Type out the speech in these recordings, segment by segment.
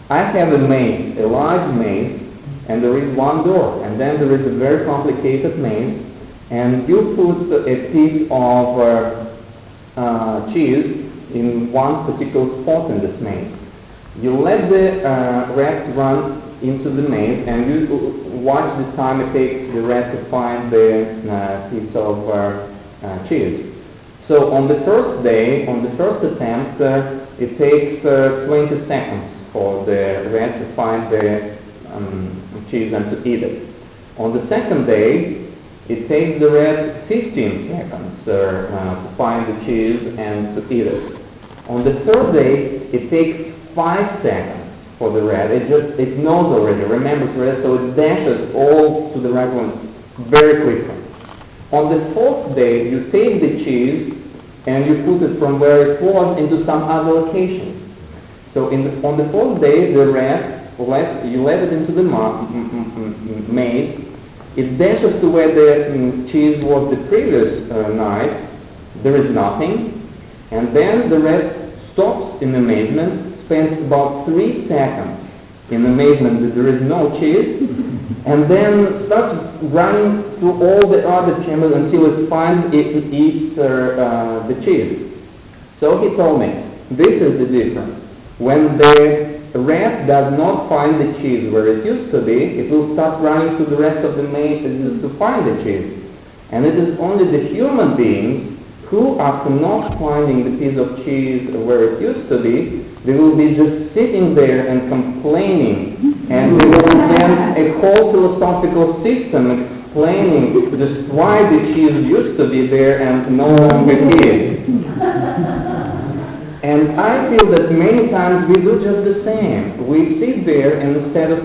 I have a maze, a large maze, and there is one door, and then there is a very complicated maze, and you put a piece of cheese in one particular spot in this maze. You let the rats run into the maze, and you watch the time it takes the rat to find the piece of cheese. So on the first day, on the first attempt, it takes 20 seconds for the rat to find the cheese and to eat it. On the second day, it takes the rat 15 seconds to find the cheese and to eat it. On the third day, it takes 5 seconds for the rat. It knows already, remembers rat, so it dashes all to the right one very quickly. On the fourth day, you take the cheese and you put it from where it was into some other location. So on the fourth day, the rat, you let it into the maze. It dashes to where the cheese was the previous night. There is nothing. And then the rat stops in amazement, spends about 3 seconds in amazement that there is no cheese, and then starts running through all the other chambers until it finds it eats the cheese. So he told me, this is the difference. When the rat does not find the cheese where it used to be, it will start running through the rest of the maze to find the cheese. And it is only the human beings who, after not finding the piece of cheese where it used to be, they will be just sitting there and complaining, and they will invent a whole philosophical system explaining just why the cheese used to be there and no longer is. And I feel that many times we do just the same. We sit there, and instead of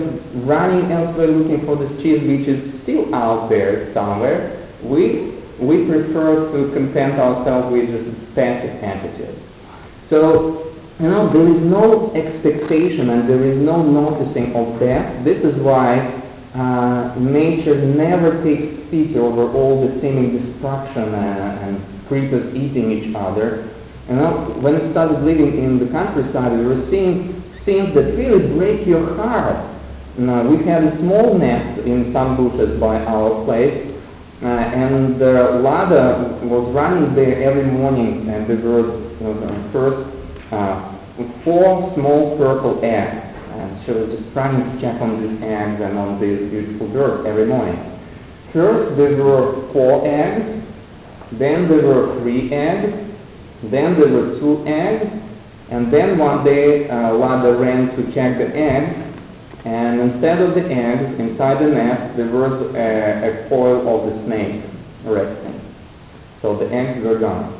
running elsewhere looking for this cheese which is still out there somewhere, we prefer to content ourselves with just this passive attitude. So, there is no expectation and there is no noticing of death. This is why nature never takes pity over all the seeming destruction and creatures eating each other. When we started living in the countryside, we were seeing scenes that really break your heart. We had a small nest in some bushes by our place, and Lada was running there every morning, and there were first 4 small purple eggs, and she was just running to check on these eggs and on these beautiful birds every morning. First there were 4 eggs, then there were 3 eggs, then there were 2 eggs, and then one day Lada ran to check the eggs, and instead of the eggs inside the nest there was a coil of the snake resting. So the eggs were gone.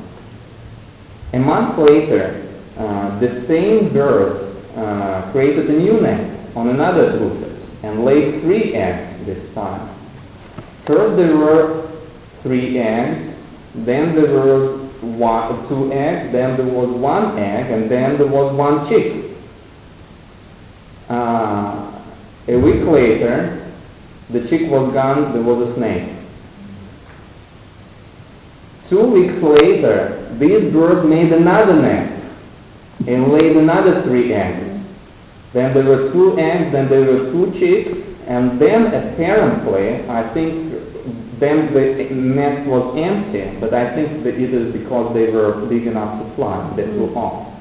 A month later, the same birds created a new nest on another bushes and laid 3 eggs this time. First there were 3 eggs, then there was 2 eggs, then there was 1 egg, and then there was 1 chick. A week later, the chick was gone, there was a snake. 2 weeks later, these birds made another nest and laid another 3 eggs. Then there were 2 eggs, then there were 2 chicks, and then apparently, I think then the nest was empty, but I think that it is because they were big enough to fly, they flew off.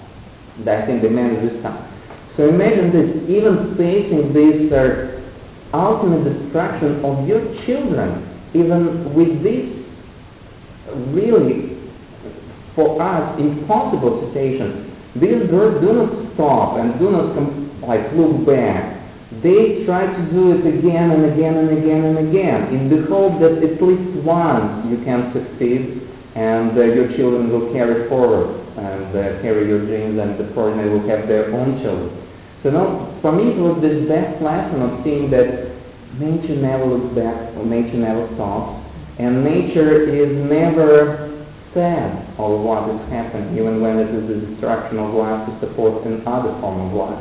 I think they managed this time. So imagine this, even facing this ultimate destruction of your children, even with this really, for us, impossible situation, these birds do not stop and do not look back. They try to do it again and again and again and again in the hope that at least once you can succeed and your children will carry forward and carry your dreams, and the foreigner will have their own children. So now, for me it was the best lesson of seeing that nature never looks back, or nature never stops, and nature is never sad of what is happening, even when it is the destruction of life to support another form of life.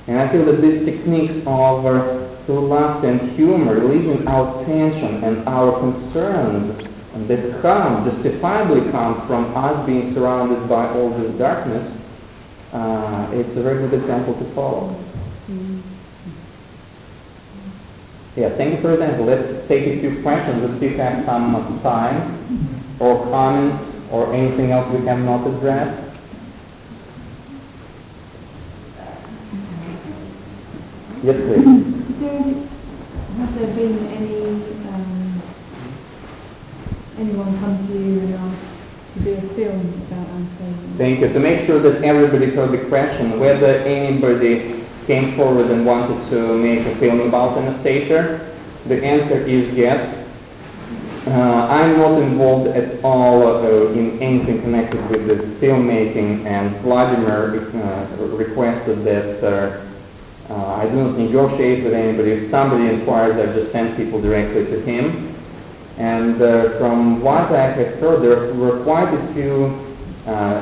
And I feel that these techniques of through laughter and humor, releasing our tension and our concerns that come, justifiably come from us being surrounded by all this darkness, it's a very good example to follow. Yeah, thank you for that. Let's take a few questions. Let's see if we have some time or comments or anything else we have not addressed. Yes, please. Have there been anyone come to you and asked to do a film about Anastasia? Thank you. To make sure that everybody heard the question, whether anybody came forward and wanted to make a film about Anastasia, the answer is yes. I'm not involved at all in anything connected with the filmmaking, and Vladimir requested that I do not negotiate with anybody. If somebody inquires, I just send people directly to him. And from what I have heard, there were quite a few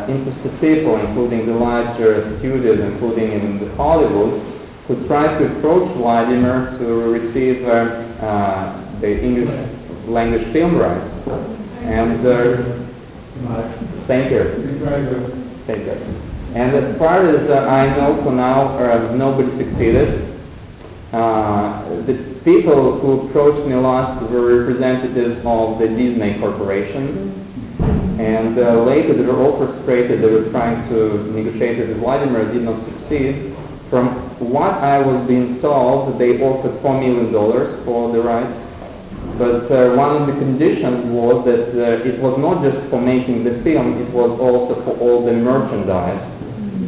interested people, including the larger studios, including in Hollywood, who tried to approach Vladimir to receive the English language film rights. And thank you. Thank you. And as far as I know, for now, nobody succeeded. The people who approached me last were representatives of the Disney Corporation. And later they were all frustrated. They were trying to negotiate with Vladimir, did not succeed. From what I was being told, they offered $4 million for the rights. But one of the conditions was that it was not just for making the film, it was also for all the merchandise.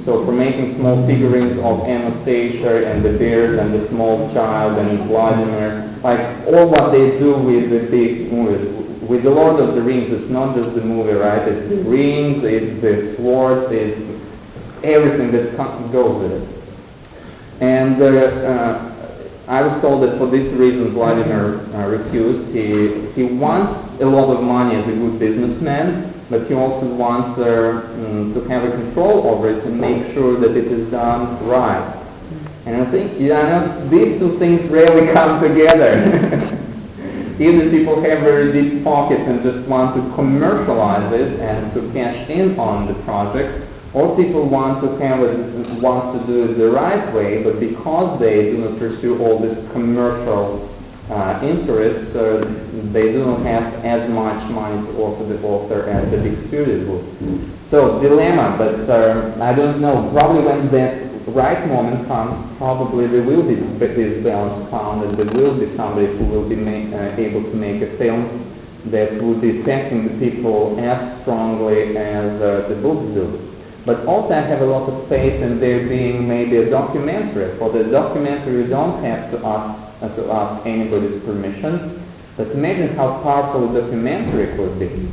So for making small figurines of Anastasia and the bears and the small child and Vladimir, like all what they do with the big movies. With the Lord of the Rings, it's not just the movie, right? It's the rings, it's the swords, it's everything that goes with it. And I was told that for this reason Vladimir refused. He wants a lot of money as a good businessman, but he also wants to have a control over it to make sure that it is done right. And I think these two things rarely come together. Either people have very deep pockets and just want to commercialize it and to cash in on the project, or people want to do it the right way, but because they do not pursue all this commercial interests, they do not have as much money to offer the author as the big studios would. So dilemma, but I don't know. Probably when the right moment comes, probably there will be this balance found, and there will be somebody who will be able to make a film that will be affecting the people as strongly as the books do. But also I have a lot of faith in there being maybe a documentary. For the documentary you don't have to ask anybody's permission, but imagine how powerful a documentary could be.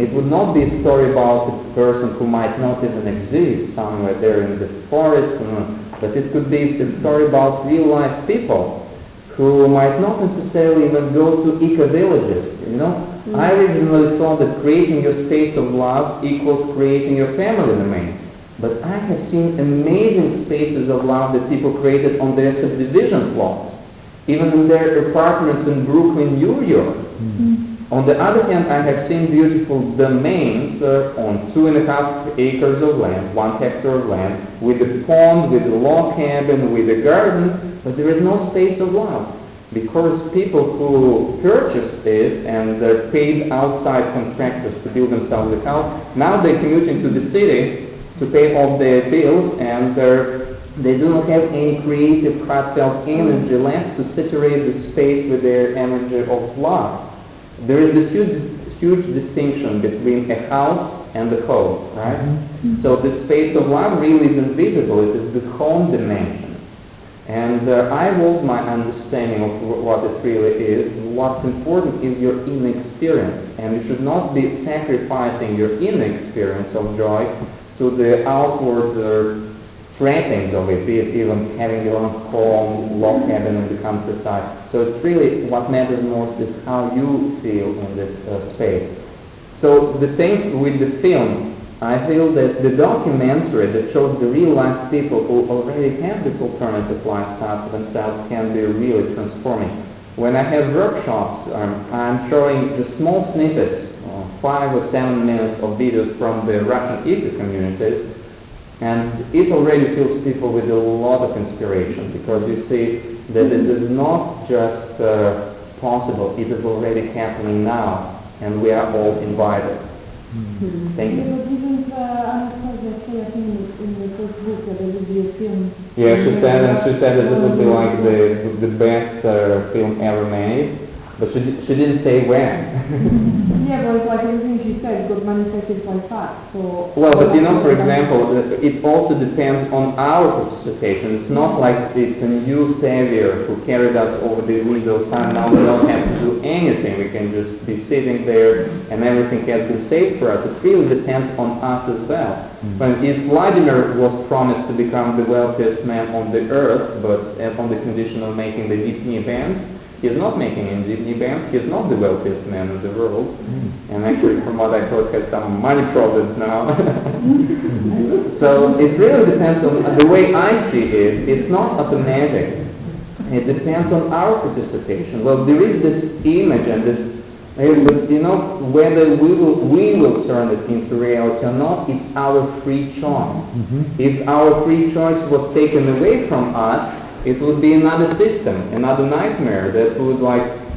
It would not be a story about a person who might not even exist somewhere there in the forest, but it could be a story about real life people who might not necessarily even go to eco-villages, I originally thought that creating your space of love equals creating your family domain. But I have seen amazing spaces of love that people created on their subdivision plots, even in their apartments in Brooklyn, New York. On the other hand, I have seen beautiful domains on 2.5 acres of land, 1 hectare of land, with a pond, with a log cabin, with a garden, but there is no space of love. Because people who purchased it and paid outside contractors to build themselves a house, now they're commuting to the city to pay off their bills, and they do not have any creative, heartfelt energy left to saturate the space with their energy of love. There is this huge distinction between a house and the home, right? So the space of love really is invisible. It is the home dimension. And I evolved my understanding of what it really is. What's important is your inner experience, and you should not be sacrificing your inner experience of joy to the outward trappings of it, be it even having your own home, log cabin in the countryside. So it's really what matters most is how you feel in this space. So the same with the film. I feel that the documentary that shows the real life people who already have this alternative lifestyle for themselves can be really transforming. When I have workshops, I'm showing just small snippets, 5 or 7 minutes of videos from the Russian eco communities, And it already fills people with a lot of inspiration, because you see that it is not just possible, it is already happening now, and we are all invited. Thank you. Didn't Anastasia say, I think, in the first book that there would be a film? Yeah, she said that it would be like the best film ever made, but she didn't say when. Yeah, but it's like everything she said got manifested by fact. So well, but you know, for example, it also depends on our participation. It's not like it's a new savior who carried us over the window of time. Now we don't have to do anything. We can just be sitting there and everything has been saved for us. It really depends on us as well. But if Vladimir was promised to become the wealthiest man on the earth, but on the condition of making the deep knee bands, he is not making any deep knee bands. He is not the wealthiest man in the world. And actually, from what I heard, has some money problems now. So it really depends on the way I see it. It's not automatic. It depends on our participation. Well, there is this image and this, but you know, whether we will turn it into reality or not, it's our free choice. If our free choice was taken away from us, it would be another system, another nightmare that would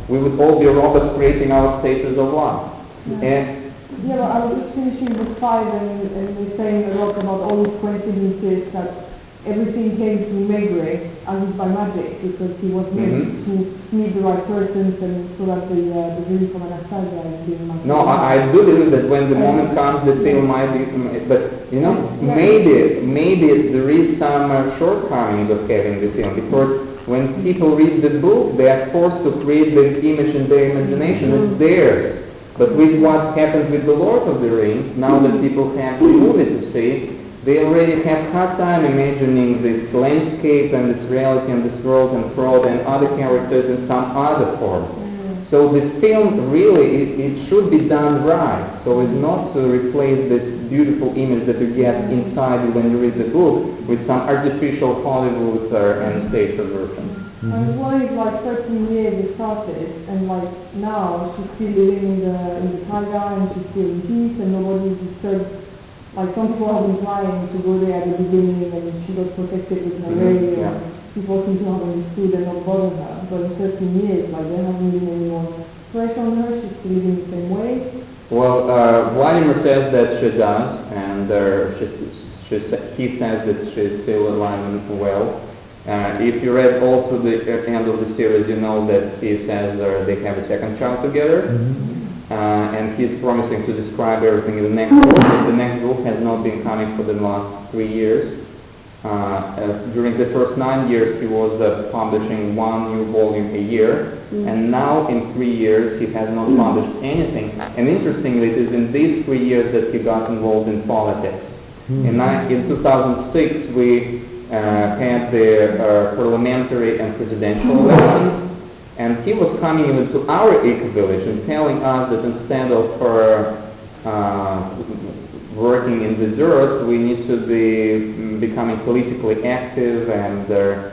we would all be robots creating our spaces of life. Yeah, well, I was just finishing book 5 and we're saying a lot about all these coincidences, that everything came to Megre as if by magic, because he was meant to meet the right persons, and so that the dream from Anastasia is being much. No, I do believe that when the moment comes, the film might be, but you know, maybe there is some shortcomings of having the film, because when people read the book, they are forced to create the image in their imagination. It's theirs. But with what happened with The Lord of the Rings, now that people have the movie to see, they already have hard time imagining this landscape and this reality and this world and Frodo and other characters in some other form. So the film really, it should be done right, so as not to replace this beautiful image that you get inside you when you read the book with some artificial Hollywood Anastasia version. And what if 13 years it started, and now she's still living in the taiga, and she's still in peace, and nobody is disturbed. Some people have been trying to go there at the beginning, and she got protected with her radio. People seem to have understood and not bother her. But in 13 years, there hasn't been any more pressure on her. She's still living the same way. Well, Vladimir says that she does, and he says that she's still alive and well. If you read all to the end of the series, you know that he says they have a second child together. And he's promising to describe everything in the next book. The next book has not been coming for the last 3 years. During the first 9 years, he was publishing 1 new volume a year, and now in 3 years he has not published anything. And interestingly, it is in these 3 years that he got involved in politics. In 2006, we had the parliamentary and presidential elections. And he was coming even to our eco-village and telling us that instead of working in the dirt, we need to be becoming politically active and to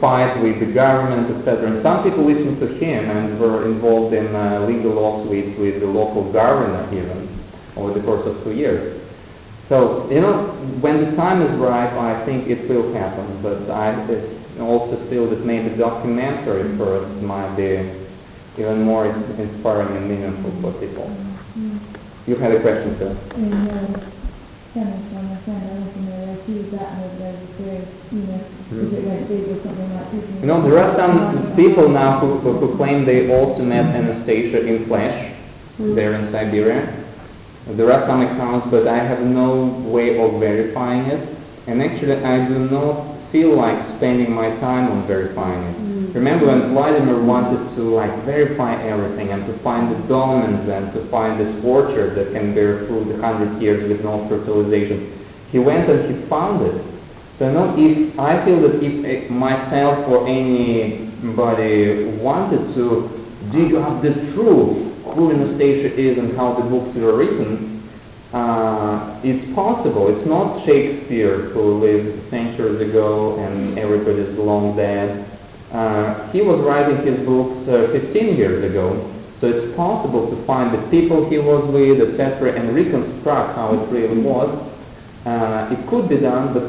fight with the government, etc. And some people listened to him and were involved in legal lawsuits with the local governor even over the course of 2 years. So, you know, when the time is right, I think it will happen. But I also feel that maybe documentary first might be even more inspiring and meaningful for people. You had a question, sir? You know, there are some people now who claim they also met Anastasia in flesh there in Siberia. There are some accounts, but I have no way of verifying it. And actually, I do not feel like spending my time on verifying it. Remember when Vladimir wanted to verify everything and to find the dolmens and to find this orchard that can bear fruit 100 years with no fertilization, he went and he found it. So if I feel that if myself or anybody wanted to dig up the truth, who Anastasia is and how the books were written, it's possible. It's not Shakespeare who lived centuries ago and everybody's long dead. He was writing his books 15 years ago, So it's possible to find the people he was with, etc., and reconstruct how it really was. It could be done, but